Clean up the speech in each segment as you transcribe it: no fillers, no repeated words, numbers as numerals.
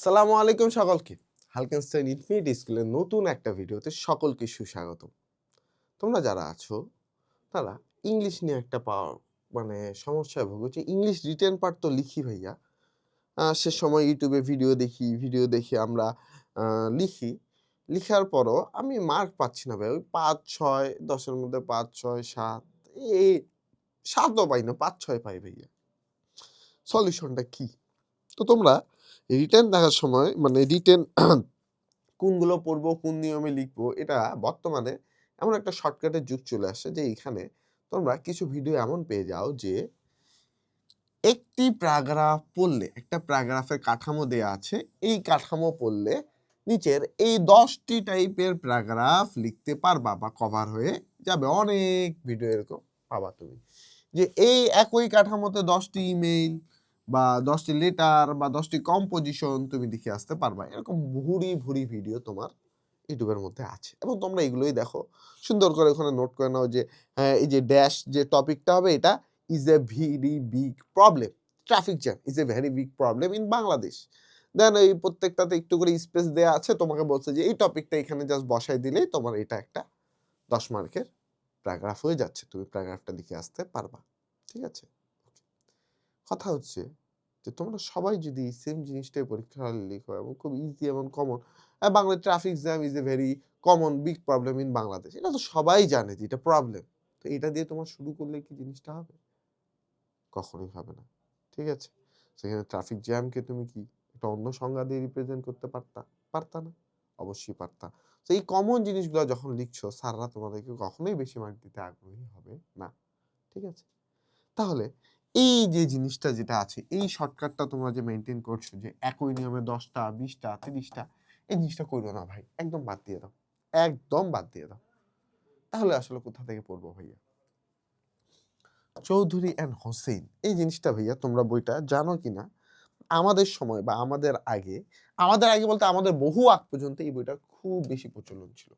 আসসালামু আলাইকুম সকলকে। হালকেনস্টাইন ইনফিনিটি স্কুলের নতুন একটা ভিডিওতে সকলকে সুস্বাগতম। তোমরা যারা আছো তারা ইংলিশ নিয়ে একটা সমস্যায় ভুগছো। ইংলিশ রিটেন পার্ট তো লিখি ভাইয়া। সে সময় ইউটিউবে ভিডিও দেখি আমরা লিখি। লিখার পরও আমি মার্ক পাচ্ছি না ভাই। ওই ৫, ৬, ১০ এর মধ্যে ৫, ৬, ৭ এই ৭ ও পাই না, ৫, ৬ পাই ভাইয়া। সলিউশনটা কি? তো তোমরা রিটেন দেখার সময় রিটেন কোনগুলো পড়বো, কোন নিয়মে লিখবো, এটা বর্তমানে এমন একটা শর্টকাটের যুগ চলে আসছে যে এখানে তোমরা কিছু ভিডিও এমন পেয়ে যাও যে একটি প্যারাগ্রাফ পড়লে, একটা প্যারাগ্রাফের কাঠামো দেয়া আছে, এই কাঠামো পড়লে নিচের এই ১০টি টাইপের প্যারাগ্রাফ লিখতে পারবা বা কভার হয়ে যাবে। অনেক ভিডিও এরকম পাবা তুমি, যে এই একই কাঠামোতে ১০টি ইমেইল বা ১০টি লেটার বা ১০টি কম্পোজিশন তুমি লিখে আসতে পারবা। এরকম ভুরি ভিডিও তোমার ইউটিউবের মধ্যে আছে এবং তোমরা এগুলোই দেখো। সুন্দর করে ওখানে নোট করে নাও যে এই যে ড্যাশ যে টপিকটা হবে, এটা is a very big problem. Traffic jam is a very big problem in Bangladesh. Then এই প্রত্যেকটাতে একটু করে স্পেস দেয়া আছে, তোমাকে বলছে যে এই টপিকটা এখানে জাস্ট বসাই দিলেই তোমার এটা একটা ১০ মার্কের প্যারাগ্রাফ হয়ে যাচ্ছে। তুমি প্যারাগ্রাফটা লিখে আসতে পারবা। ঠিক আছে? কথা হচ্ছে যে তোমরা সবাই যদি সেম জিনিসটাই পরীক্ষার হলে লিখো এবং খুব ইজি এবং কমন, বাংলায় traffic jam is a very common big problem in Bangladesh, এটা তো সবাই জানে যে এটা প্রবলেম। তো এটা দিয়ে তোমার শুরু করলে কি জিনিসটা হবে? কখনোই হবে না। ঠিক আছে? সেখানে ট্রাফিক জ্যামকে তুমি কি একটা অন্য সংজ্ঞা দিয়ে রিপ্রেজেন্ট করতে পারতা? পারতা না? অবশ্যই পারতা। তো এই কমন জিনিসগুলো যখন লিখছো, স্যাররা তোমাদেরকে কখনোই বেশি মার্ক দিতে আগ্রহী হবে না। ঠিক আছে? তাহলে এই যে জিনিসটা যেটা আছে, এই শর্টকাটটা তোমরা যে মেইনটেইন করছো যে একই নিয়মে ১০টা, ২০টা, ৩০টা, এই জিনিসটা কইরো না ভাই। একদম বাদ দিয়ে দাও। একদম বাদ দিয়ে দাও। তাহলে আসলে কোথা থেকে পড়বো ভাইয়া? চৌধুরী অ্যান্ড হোসেন, এই জিনিসটা ভাইয়া তোমরা বইটা জানো কিনা? আমাদের সময় বা আমাদের আগে বলতে আমাদের বহু আগ পর্যন্ত এই বইটার খুব বেশি প্রচলন ছিল।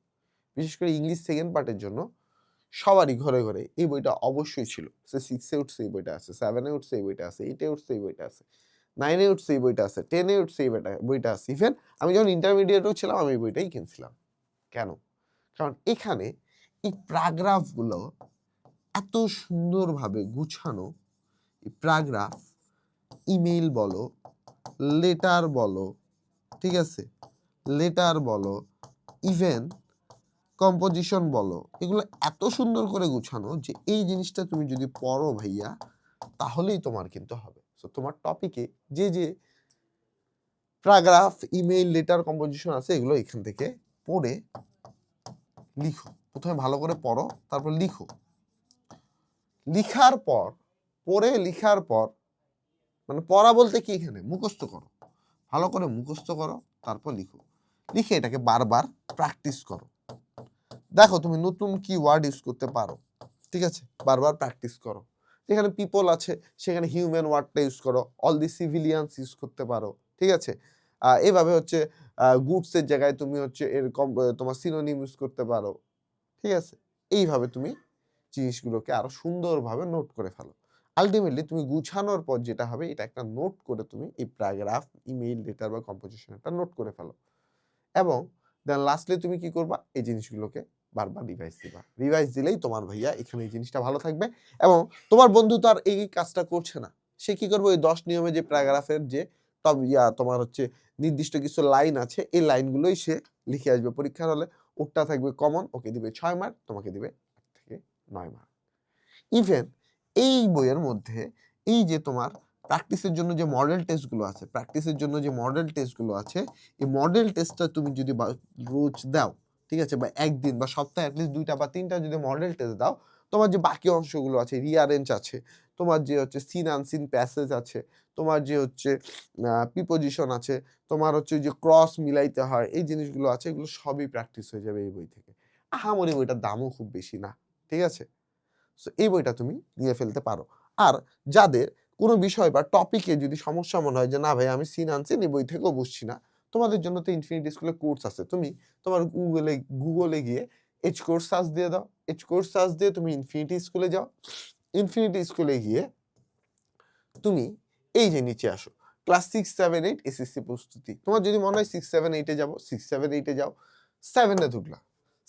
বিশেষ করে ইংলিশ সেকেন্ড পার্টের জন্য সবারই ঘরে, ঘরে এই বইটা অবশ্যই ছিল। সে 6 এ উঠছে এই বইটা আছে, 7 এ উঠছে এই বইটা আছে, 8 এ উঠছে এই বইটা আছে, 9 এ উঠছে এই বইটা আছে, 10 এ উঠছে এই বইটা আছে। ইভেন আমি যখন ইন্টারমিডিয়েটেও ছিলাম আমি এই বইটাই কিনছিলাম। কেন? কারণ এখানে এই প্যারাগ্রাফ গুলো এত সুন্দরভাবে গুছানো, এই প্যারাগ্রাফ, ইমেইল বলো, লেটার বলো, ঠিক আছে? লেটার বলো, ইভেন কম্পোজিশন বলো, এগুলো এত সুন্দর করে গুছানো যে এই জিনিসটা তুমি যদি পড়ো ভাইয়া, তাহলেই তোমার কিন্তু হবে। সো তোমার টপিকে যে প্যারাগ্রাফ, ইমেইল, লেটার, কম্পোজিশন আছে, এগুলো এখান থেকে পড়ে লিখো। প্রথমে ভালো করে পড়ো, তারপর লিখো। লিখার পর, পড়ে লিখার পর, পড়া বলতে কি এখানে? মুখস্থ করো। ভালো করে মুখস্থ করো, তারপর লিখো। লিখে এটাকে বারবার প্র্যাকটিস করো। দেখো তুমি নতুন কি ওয়ার্ড ইউজ করতে পারো। ঠিক আছে? বারবার প্র্যাকটিস করো। যেখানে পিপল আছে সেখানে হিউম্যান ওয়ার্ডটা ইউজ করো। অল দি সিভিলিয়ানস ইউজ করতে পারো। ঠিক আছে? এভাবে হচ্ছে গুডস এর জায়গায় তুমি হচ্ছে এরকম তোমার সিনোনিম ইউজ করতে পারো। ঠিক আছে? এইভাবে তুমি জিনিসগুলোকে আরো সুন্দরভাবে নোট করে ফেলো। আল্টিমেটলি তুমি গুছানোর পর যেটা হবে, এটা একটা নোট করে তুমি এই প্যারাগ্রাফ, ইমেইল, লেটার বা কম্পোজিশন একটা নোট করে ফেলো। এবং দেন লাস্টলি তুমি কি করবা? এই জিনিসগুলোকে বারবার রিভাইজ দিবা। রিভাইজ দিলেই তোমার ভাইয়া এখানে এই জিনিসটা ভালো থাকবে এবং তোমার বন্ধু তো আর এই কাজটা করছে না। সে কি করবে? ওই ১০ নিয়মে যে প্যারাগ্রাফের যে তোমার হচ্ছে নির্দিষ্ট কিছু লাইন আছে, এই লাইনগুলোই সে লিখে আসবে পরীক্ষার হলে। ওরটা থাকবে কমন, ওকে দিবে ৬ মার্ক, তোমাকে দিবে ৮ থেকে ৯ মার্ক। ইভেন এই বইয়ের মধ্যে এই যে তোমার প্র্যাকটিসের জন্য যে মডেল টেস্টগুলো আছে, এই মডেল টেস্টটা তুমি যদি রোজ দাও, ঠিক আছে? বা একদিন বা সপ্তাহে এটলিস্ট ২টা বা ৩টা যদি মডেল টেস্ট দাও, তোমার যে বাকি অংশগুলো আছে, রিঅ্যারেঞ্জ আছে, তোমার যে হচ্ছে সিন আনসিন প্যাসেজ আছে, তোমার যে হচ্ছে প্রিপোজিশন আছে, তোমার হচ্ছে যে ক্রস মিলাইতে হয়, এই জিনিসগুলো আছে, এগুলো সবই প্র্যাকটিস হয়ে যাবে এই বই থেকে। আহামরি বইটার দামও খুব বেশি না। ঠিক আছে? সো এই বইটা তুমি নিয়ে ফেলতে পারো। আর যাদের কোনো বিষয় বা টপিকে যদি সমস্যা মনে হয় যে না ভাই আমি সিন আনসিন এই বই থেকেও বুঝছি না, তোমাদের জন্য তো ইনফিনিটি স্কুলে কোর্স আছে। তুমি তোমার গুগলে গিয়ে এইচ কোর্স সার্চ দিয়ে দাও। এইচ কোর্স সার্চ দিয়ে তুমি ইনফিনিটি স্কুলে যাও। ইনফিনিটি স্কুলে গিয়ে তুমি এই যে নিচে আসো। ক্লাস 6, 7, 8 এসএসসি প্রস্তুতি। তোমার যদি মনে হয় 6, 7, 8 এ যাবো, 6, 7, 8 এ যাও। 7 এ ঢুকলা।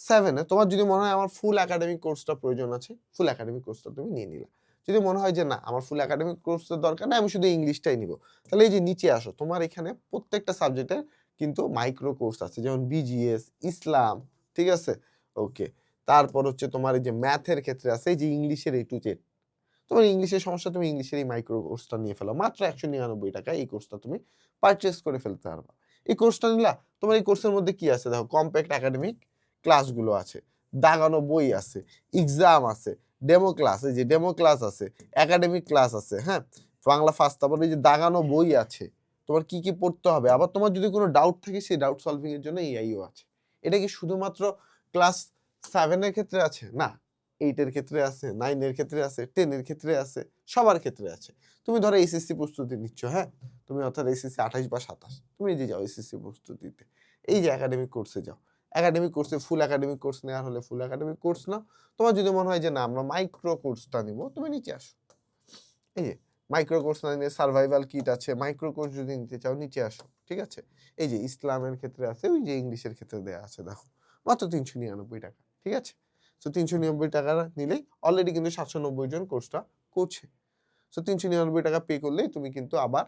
7 এ তোমার যদি মনে হয় আমার ফুল একাডেমিক কোর্সটা প্রয়োজন আছে, ফুল একাডেমিক কোর্সটা তুমি নিয়ে নিলা। যদি মনে হয় যে না আমার ফুল একাডেমিক কোর্সের দরকার নাই, আমি শুধু ইংলিশটাই নিবো। তাহলে এই যে নিচে আসো, তোমার এখানে প্রত্যেকটা সাবজেক্টের কিন্তু মাইক্রো কোর্স আছে। যেমন বিজিএস, ইসলাম, ঠিক আছে? ওকে। তারপর হচ্ছে তোমার এই যে ম্যাথের ক্ষেত্রে আছে এই যে ইংলিশের A to Z। তোমার ইংলিশের সমস্যা, তুমি ইংলিশের এই মাইক্রো কোর্সটা নিয়ে ফেলো। মাত্র ৳১৯৯ এই কোর্সটা তুমি পারচেজ করে ফেলতে পারবা। এই কোর্সটা নিলা, তোমার এই কোর্সের মধ্যে কি আছে দেখো, কম্প্যাক্ট একাডেমিক ক্লাসগুলো আছে, দাগানো বই আছে, এক্সাম আছে, ডেমো ক্লাস, এই যে ডেমো ক্লাস আছে, একাডেমিক ক্লাস আছে, হ্যাঁ? বাংলা ফার্স্ট, তারপর এই যে দাগানো বই আছে। তোমার কি, কি পড়তে হবে? আবার তোমার যদি কোনো ডাউট থাকে সেই ডাউট সলভিং এর জন্য এআইও আছে। এটা কি শুধুমাত্র ক্লাস 7 এর ক্ষেত্রে আছে? না। 8 এর ক্ষেত্রে আছে, 9 এর ক্ষেত্রে আছে, 10 এর ক্ষেত্রে আছে, সবার ক্ষেত্রে আছে। তুমি ধরো এসএসসি প্রস্তুতি নিচ্ছ, হ্যাঁ? তুমি অর্থাৎ এসএসসি 28 বা 27, তুমি এই যে যাও এসএসসি প্রস্তুতিতে। এই যে একাডেমিক কোর্সে যাও। একাডেমিক কোর্সে ফুল একাডেমিক কোর্স নেওয়ার হলে ফুল একাডেমিক কোর্স নাও। তোমার যদি মনে হয় যে না আমরা মাইক্রো কোর্সটা নিবো, তুমি নিচে আসো। এই যে মাইক্রো কোর্স না নিয়ে সার্ভাইভাল কিট আছে, মাইক্রো কোর্স যদি নিতে চাও নিচে আসো, ঠিক আছে? এই যে ইসলামের ক্ষেত্রে আছে, ওই যে ইংলিশের ক্ষেত্রে দেয়া আছে দেখো। মাত্র ৳৩৯৯, ঠিক আছে? সো ৳৩৯৯ নিলেই অলরেডি কিন্তু ৭৯০ জন কোর্সটা করছে। সো ৳৩৯৯ পে করলেই তুমি কিন্তু আবার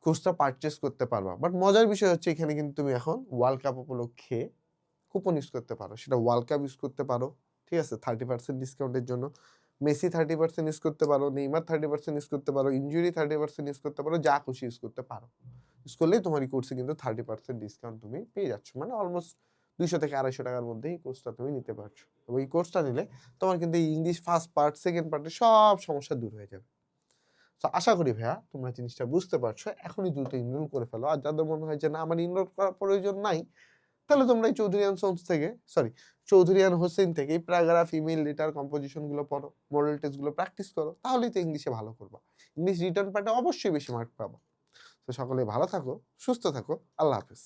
কোর্সটা পারচেজ করতে পারবা। বাট মজার বিষয় হচ্ছে এখানে কিন্তু তুমি এখন ওয়ার্ল্ড কাপ উপলক্ষে কুপন ইউজ করতে পারো। সেটা ওয়ার্ল্ড কাপ ইউজ করতে পারো, ঠিক আছে? 30% ডিসকাউন্টের জন্য। মেসি 30% ইউজ করতে পারো, নেইমার 30% ইউজ করতে পারো, ইনজুরি 30% ইউজ করতে পারো, যা খুশি ইউজ করতে পারো। ইউজ করলেই তোমার এই কোর্সে কিন্তু 30% ডিসকাউন্ট তুমি পেয়ে যাচ্ছ। মানে অলমোস্ট ৳২০০ থেকে ৳২৫০ মধ্যেই কোর্সটা তুমি নিতে পারছো। এবং এই কোর্সটা নিলে তোমার কিন্তু এই ইংলিশ ফার্স্ট পার্ট, সেকেন্ড পার্টের সব সমস্যা দূর হয়ে যাবে। তো আশা করি ভাইয়া তোমরা জিনিসটা বুঝতে পারছো। এখনই দ্রুত এনরোল করে ফেলো। আর যাদের মনে হয় যে না আমার এনরোল করার প্রয়োজন নাই, তাহলে তোমরা এই চৌধুরী অ্যান্ড হোসেন থেকে এই প্যারাগ্রাফ, ইমেইল, লেটার, কম্পোজিশন গুলো পড়ো, মডেল টেস্ট গুলো প্র্যাকটিস করো। তাহলেই তো ইংলিশে ভালো করবা। ইংলিশ রিটেন পার্টে অবশ্যই বেশি মার্ক পাবা। তো সকলে ভালো থাকো, সুস্থ থাকো। আল্লাহ হাফেজ।